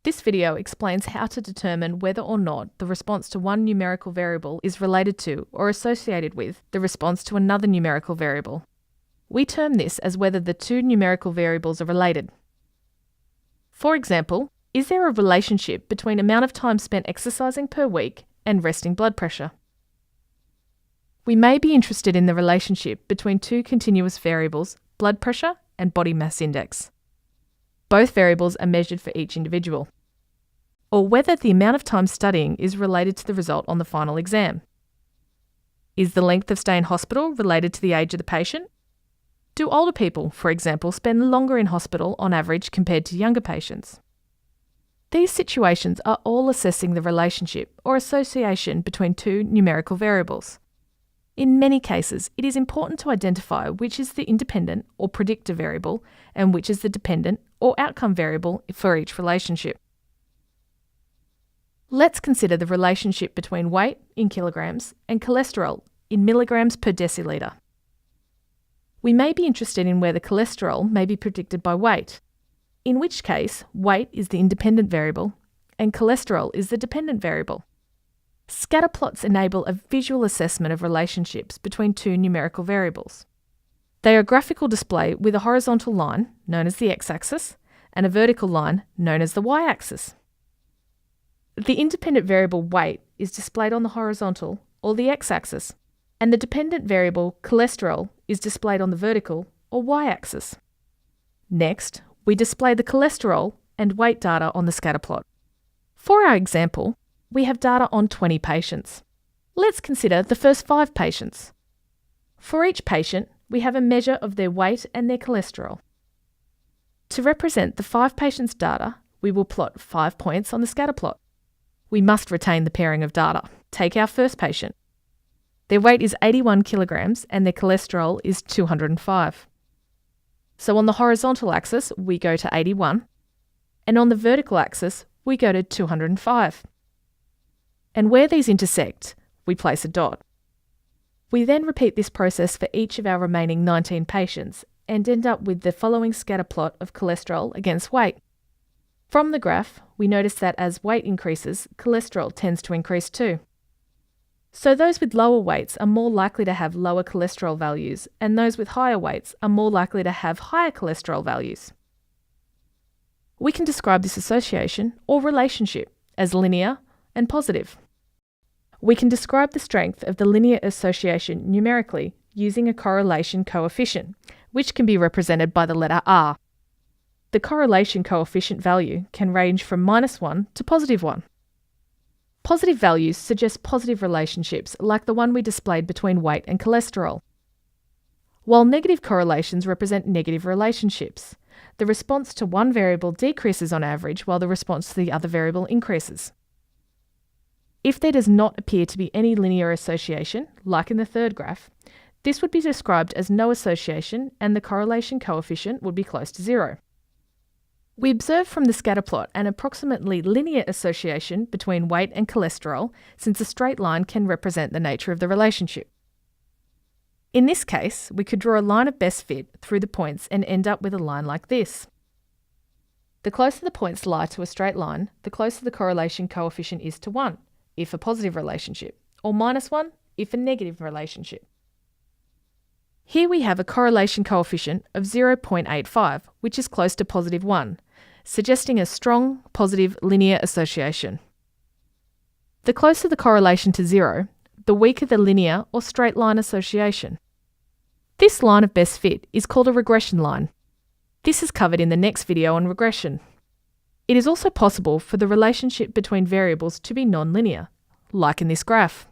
This video explains how to determine whether or not the response to one numerical variable is related to or associated with the response to another numerical variable. We term this as whether the two numerical variables are related. For example, is there a relationship between amount of time spent exercising per week and resting blood pressure? We may be interested in the relationship between two continuous variables, blood pressure and body mass index. Both variables are measured for each individual. Or whether the amount of time studying is related to the result on the final exam. Is the length of stay in hospital related to the age of the patient? Do older people, for example, spend longer in hospital on average compared to younger patients? These situations are all assessing the relationship or association between two numerical variables. In many cases, it is important to identify which is the independent or predictor variable and which is the dependent or outcome variable for each relationship. Let's consider the relationship between weight in kilograms and cholesterol in milligrams per deciliter. We may be interested in whether cholesterol may be predicted by weight, in which case weight is the independent variable and cholesterol is the dependent variable. Scatter plots enable a visual assessment of relationships between two numerical variables. They are a graphical display with a horizontal line, known as the x-axis, and a vertical line, known as the y-axis. The independent variable weight is displayed on the horizontal, or the x-axis, and the dependent variable cholesterol is displayed on the vertical, or y-axis. Next, we display the cholesterol and weight data on the scatter plot. For our example, we have data on 20 patients. Let's consider the first 5 patients. For each patient, we have a measure of their weight and their cholesterol. To represent the 5 patients' data, we will plot 5 points on the scatter plot. We must retain the pairing of data. Take our first patient. Their weight is 81 kilograms and their cholesterol is 205. So on the horizontal axis, we go to 81, and on the vertical axis, we go to 205. And where these intersect, we place a dot. We then repeat this process for each of our remaining 19 patients and end up with the following scatter plot of cholesterol against weight. From the graph, we notice that as weight increases, cholesterol tends to increase too. So those with lower weights are more likely to have lower cholesterol values, and those with higher weights are more likely to have higher cholesterol values. We can describe this association or relationship as linear and positive. We can describe the strength of the linear association numerically using a correlation coefficient, which can be represented by the letter R. The correlation coefficient value can range from -1 to +1. Positive values suggest positive relationships like the one we displayed between weight and cholesterol, while negative correlations represent negative relationships. The response to one variable decreases on average while the response to the other variable increases. If there does not appear to be any linear association, like in the third graph, this would be described as no association and the correlation coefficient would be close to 0. We observe from the scatter plot an approximately linear association between weight and cholesterol, since a straight line can represent the nature of the relationship. In this case, we could draw a line of best fit through the points and end up with a line like this. The closer the points lie to a straight line, the closer the correlation coefficient is to 1, if a positive relationship, or -1 if a negative relationship. Here we have a correlation coefficient of 0.85, which is close to +1, suggesting a strong positive linear association. The closer the correlation to 0, the weaker the linear or straight line association. This line of best fit is called a regression line. This is covered in the next video on regression. It is also possible for the relationship between variables to be non-linear, like in this graph.